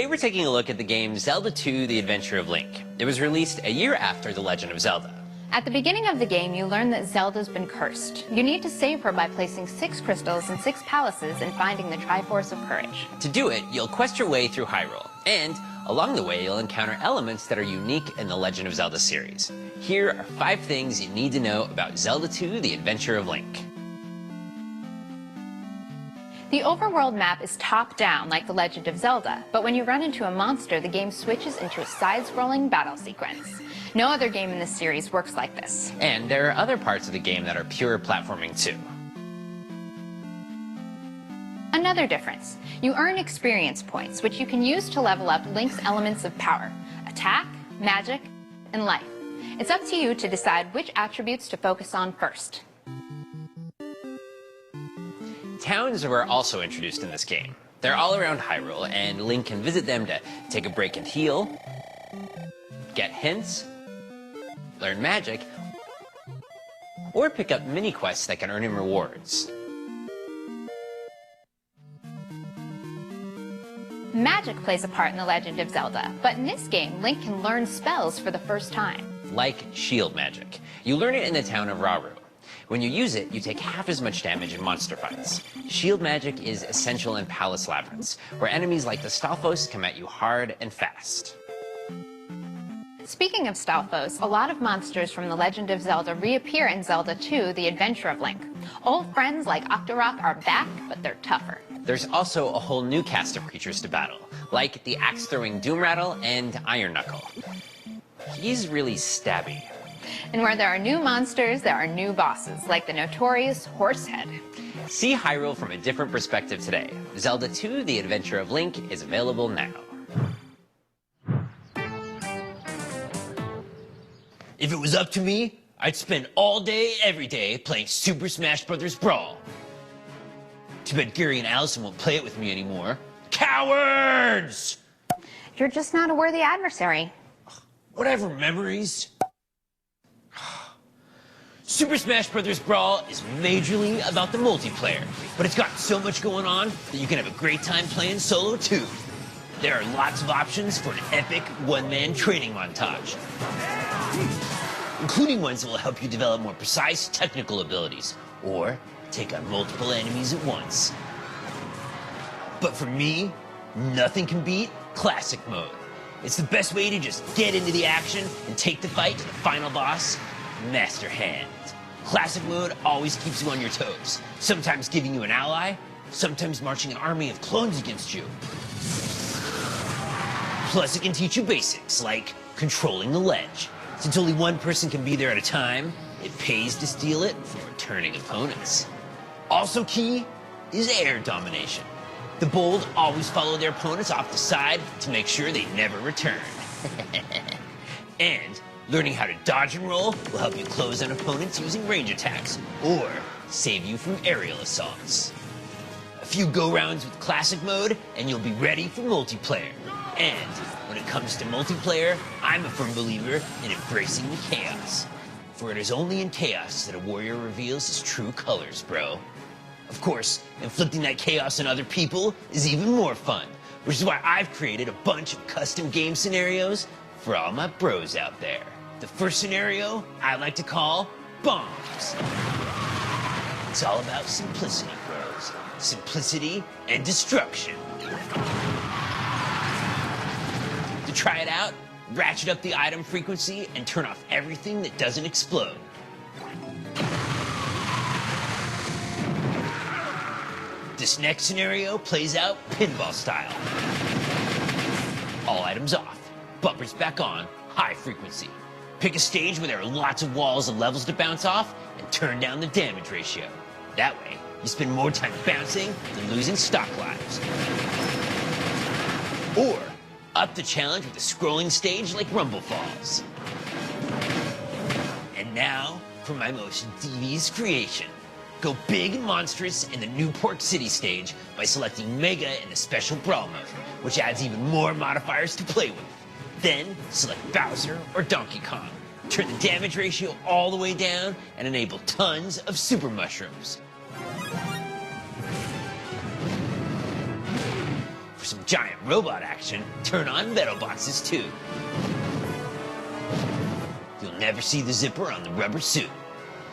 we're taking a look at the game Zelda II: The Adventure of Link. It was released a year after The Legend of Zelda. At the beginning of the game, you learn that Zelda's been cursed. You need to save her by placing 6 crystals in 6 palaces and finding the Triforce of Courage. To do it, you'll quest your way through Hyrule, and along the way you'll encounter elements that are unique in the Legend of Zelda series. Here are 5 things you need to know about Zelda II: The Adventure of Link. The overworld map is top-down like The Legend of Zelda, but when you run into a monster, the game switches into a side-scrolling battle sequence. No other game in this series works like this. And there are other parts of the game that are pure platforming too. Another difference, you earn experience points, which you can use to level up Link's elements of power: attack, magic, and life. It's up to you to decide which attributes to focus on first. Towns were also introduced in this game. They're all around Hyrule, and Link can visit them to take a break and heal, get hints, learn magic, or pick up mini-quests that can earn him rewards. Magic plays a part in The Legend of Zelda, but in this game, Link can learn spells for the first time. Like shield magic. You learn it in the town of Rauru. When you use it, you take half as much damage in monster fights. Shield magic is essential in palace labyrinths, where enemies like the Stalfos come at you hard and fast. Speaking of Stalfos, a lot of monsters from The Legend of Zelda reappear in Zelda II: The Adventure of Link. Old friends like Octorok are back, but they're tougher. There's also a whole new cast of creatures to battle, like the axe-throwing Doomrattle and Iron Knuckle. He's really stabby. And where there are new monsters, there are new bosses, like the notorious Horsehead. See Hyrule from a different perspective today. Zelda II: The Adventure of Link is available now. If it was up to me, I'd spend all day, every day, playing Super Smash Bros. Brawl. Too bad Garry and Allison won't play it with me anymore. Cowards! You're just not a worthy adversary. Whatever, memories. Super Smash Bros. Brawl is majorly about the multiplayer, but it's got so much going on that you can have a great time playing solo too. There are lots of options for an epic one-man training montage, including ones that will help you develop more precise technical abilities, or take on multiple enemies at once. But for me, nothing can beat Classic Mode. It's the best way to just get into the action and take the fight to the final boss, Master Hand. Classic Mode always keeps you on your toes, sometimes giving you an ally, sometimes marching an army of clones against you. Plus, it can teach you basics, like controlling the ledge. Since only one person can be there at a time, it pays to steal it from returning opponents. Also key is air domination. The bold always follow their opponents off the side to make sure they never return. And learning how to dodge and roll will help you close on opponents using range attacks, or save you from aerial assaults. A few go-rounds with Classic Mode, and you'll be ready for multiplayer. And when it comes to multiplayer, I'm a firm believer in embracing the chaos. For it is only in chaos that a warrior reveals his true colors, bro. Of course, inflicting that chaos on other people is even more fun, which is why I've created a bunch of custom game scenarios for all my bros out there. The first scenario I like to call Bombs. It's all about simplicity, bros. Simplicity and destruction. To try it out, ratchet up the item frequency and turn off everything that doesn't explode. This next scenario plays out pinball style. All items off, bumpers back on, high frequency. Pick a stage where there are lots of walls and levels to bounce off, and turn down the damage ratio. That way, you spend more time bouncing than losing stock lives. Or up the challenge with a scrolling stage like Rumble Falls. And now for my most devious creation. Go big and monstrous in the Newport City stage by selecting Mega in the special Brawl mode, which adds even more modifiers to play with. Then select Bowser or Donkey Kong. Turn the damage ratio all the way down and enable tons of super mushrooms. For some giant robot action, turn on metal boxes too. You'll never see the zipper on the rubber suit.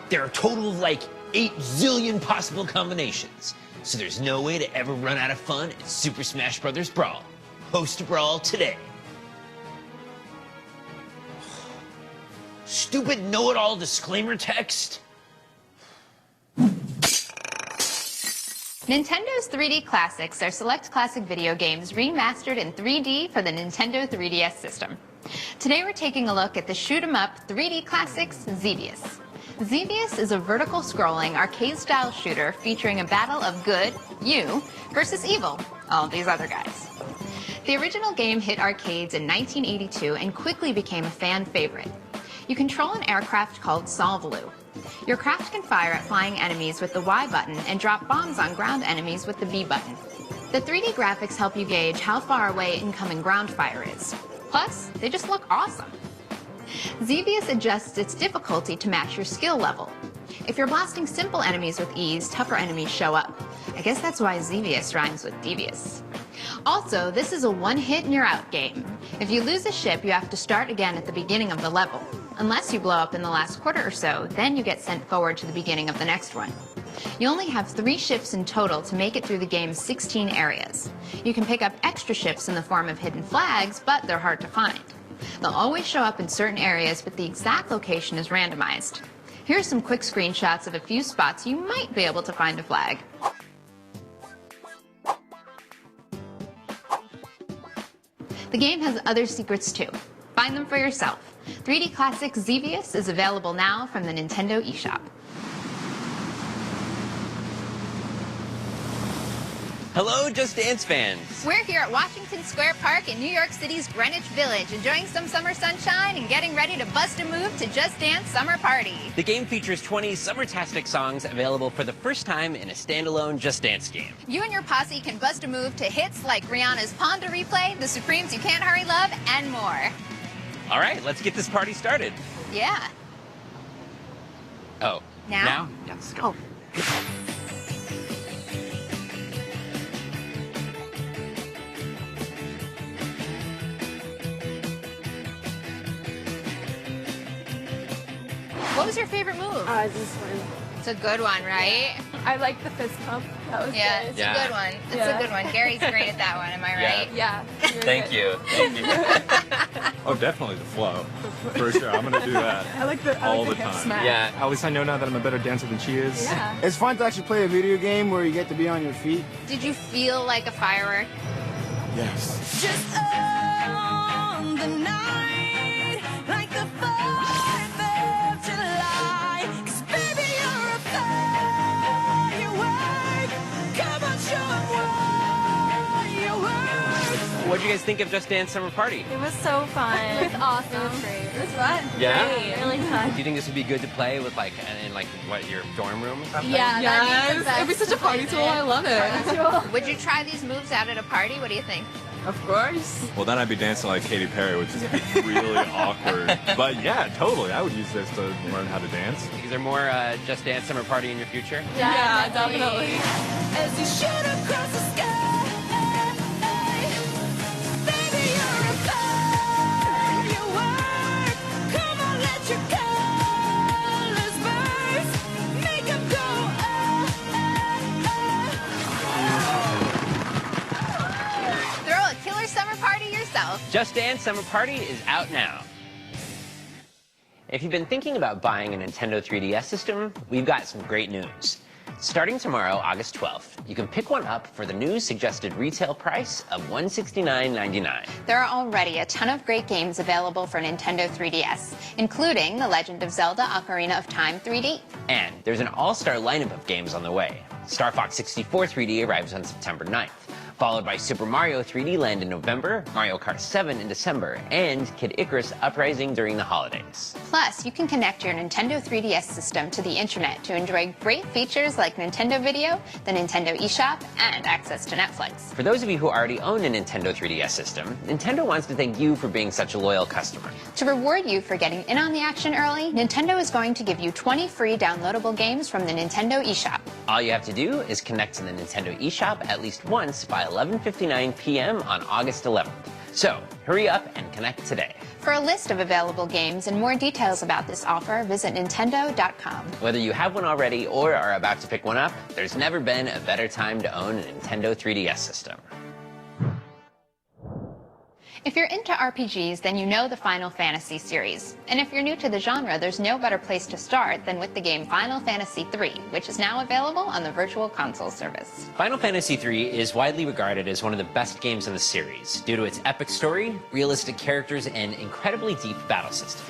There are a total of like 8 zillion possible combinations, so there's no way to ever run out of fun in Super Smash Bros. Brawl. Host a Brawl today. Stupid know-it-all disclaimer text. Nintendo's 3D Classics are select classic video games remastered in 3D for the Nintendo 3DS system. Today we're taking a look at the shoot-'em-up 3D Classics Xevious. Xevious is a vertical scrolling arcade-style shooter featuring a battle of good, you, versus evil, all these other guys. The original game hit arcades in 1982 and quickly became a fan favorite. You control an aircraft called Solvaloo. Your craft can fire at flying enemies with the Y button and drop bombs on ground enemies with the B button. The 3D graphics help you gauge how far away incoming ground fire is. Plus, they just look awesome. Xevious adjusts its difficulty to match your skill level. If you're blasting simple enemies with ease, tougher enemies show up. I guess that's why Xevious rhymes with devious. Also, this is a one-hit-and-you're-out game. If you lose a ship, you have to start again at the beginning of the level. Unless you blow up in the last quarter or so, then you get sent forward to the beginning of the next one. You only have 3 ships in total to make it through the game's 16 areas. You can pick up extra ships in the form of hidden flags, but they're hard to find. They'll always show up in certain areas, but the exact location is randomized. Here's some quick screenshots of a few spots you might be able to find a flag. The game has other secrets too. Find them for yourself. 3D Classics Xevious is available now from the Nintendo eShop. Hello, Just Dance fans. We're here at Washington Square Park in New York City's Greenwich Village, enjoying some summer sunshine and getting ready to bust a move to Just Dance Summer Party. The game features 20 summer-tastic songs available for the first time in a standalone Just Dance game. You and your posse can bust a move to hits like Rihanna's Pond to Replay, The Supremes' You Can't Hurry Love, and more. All right, let's get this party started. Yeah. Oh. Now? Yeah, let's go. Oh. What was your favorite move? This one. It's a good one, right? I like the fist pump. That was Yeah, good. it's a good one. It's a good one. Gary's great at that one, am I right? Yeah. Thank you. Thank you. Oh, definitely the flow. For sure. I'm going to do that I like the all the hip time. smash. Yeah. At least I know now that I'm a better dancer than she is. Yeah. It's fun to actually play a video game where you get to be on your feet. Did you feel like a firework? Yes. Just on the night, like the 4th of July. 'Cause baby, you're a firework. Come on, show 'em what you're worth. What'd you guys think of Just Dance Summer Party? It was so fun. It was awesome. It was great. It was fun. Yeah? Great. Really fun. Do you think this would be good to play with in what, your dorm room or something? Yeah, that'd be the best. It'd be such a party tool. I love it. Would you try these moves out at a party? What do you think? Of course. Well, then I'd be dancing like Katy Perry, which is really awkward. But yeah, totally. I would use this to learn how to dance. Is there more Just Dance Summer Party in your future? Yeah, definitely. As you shoot across the sky, baby, you're a firework. Come on, let your colors burst. Make 'em go, Throw a killer summer party yourself. Just Dance Summer Party is out now. If you've been thinking about buying a Nintendo 3DS system, we've got some great news. Starting tomorrow, August 12th, you can pick one up for the new suggested retail price of $169.99. There are already a ton of great games available for Nintendo 3DS, including The Legend of Zelda: Ocarina of Time 3D. And there's an all-star lineup of games on the way. Star Fox 64 3D arrives on September 9th, followed by Super Mario 3D Land in November, Mario Kart 7 in December, and Kid Icarus Uprising during the holidays. Plus, you can connect your Nintendo 3DS system to the internet to enjoy great features like Nintendo Video, the Nintendo eShop, and access to Netflix. For those of you who already own a Nintendo 3DS system, Nintendo wants to thank you for being such a loyal customer. To reward you for getting in on the action early, Nintendo is going to give you 20 free downloadable games from the Nintendo eShop. All you have to do is connect to the Nintendo eShop at least once by by 11:59 p.m. on August 11th. So, hurry up and connect today. For a list of available games and more details about this offer, visit Nintendo.com. Whether you have one already or are about to pick one up, there's never been a better time to own a Nintendo 3DS system. If you're into RPGs, then you know the Final Fantasy series. And if you're new to the genre, there's no better place to start than with the game Final Fantasy III, which is now available on the Virtual Console Service. Final Fantasy III is widely regarded as one of the best games in the series due to its epic story, realistic characters, and incredibly deep battle system.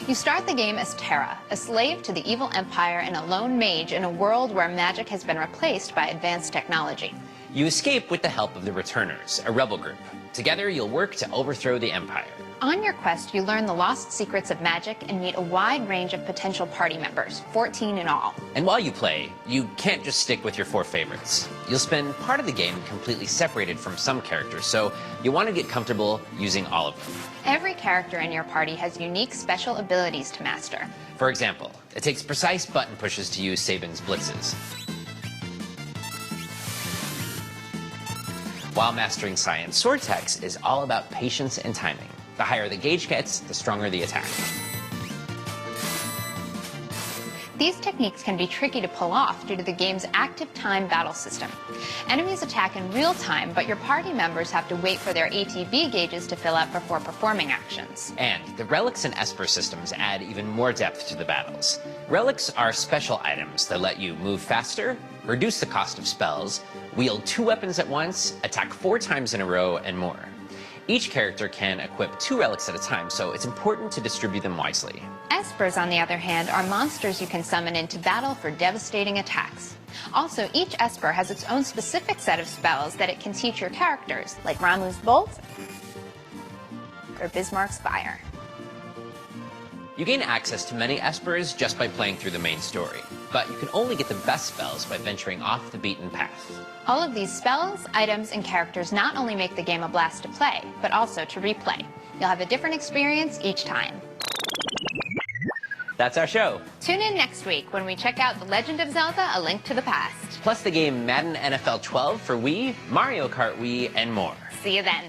You start the game as Terra, a slave to the evil empire and a lone mage in a world where magic has been replaced by advanced technology. You escape with the help of the Returners, a rebel group. Together, you'll work to overthrow the Empire. On your quest, you learn the lost secrets of magic and meet a wide range of potential party members, 14 in all. And while you play, you can't just stick with your 4 favorites. You'll spend part of the game completely separated from some characters, so you'll want to get comfortable using all of them. Every character in your party has unique special abilities to master. For example, it takes precise button pushes to use Sabin's blitzes, while mastering Science Swordtex is all about patience and timing. The higher the gauge gets, the stronger the attack. These techniques can be tricky to pull off due to the game's active time battle system. Enemies attack in real time, but your party members have to wait for their ATB gauges to fill up before performing actions. And the Relics and Esper systems add even more depth to the battles. Relics are special items that let you move faster, reduce the cost of spells, wield 2 weapons at once, attack 4 times in a row, and more. Each character can equip 2 relics at a time, so it's important to distribute them wisely. Espers, on the other hand, are monsters you can summon into battle for devastating attacks. Also, each Esper has its own specific set of spells that it can teach your characters, like Ramuh's Bolt or Bismarck's Fire. You gain access to many Espers just by playing through the main story, but you can only get the best spells by venturing off the beaten path. All of these spells, items, and characters not only make the game a blast to play, but also to replay. You'll have a different experience each time. That's our show. Tune in next week when we check out The Legend of Zelda: A Link to the Past. Plus the game Madden NFL 12 for Wii, Mario Kart Wii, and more. See you then.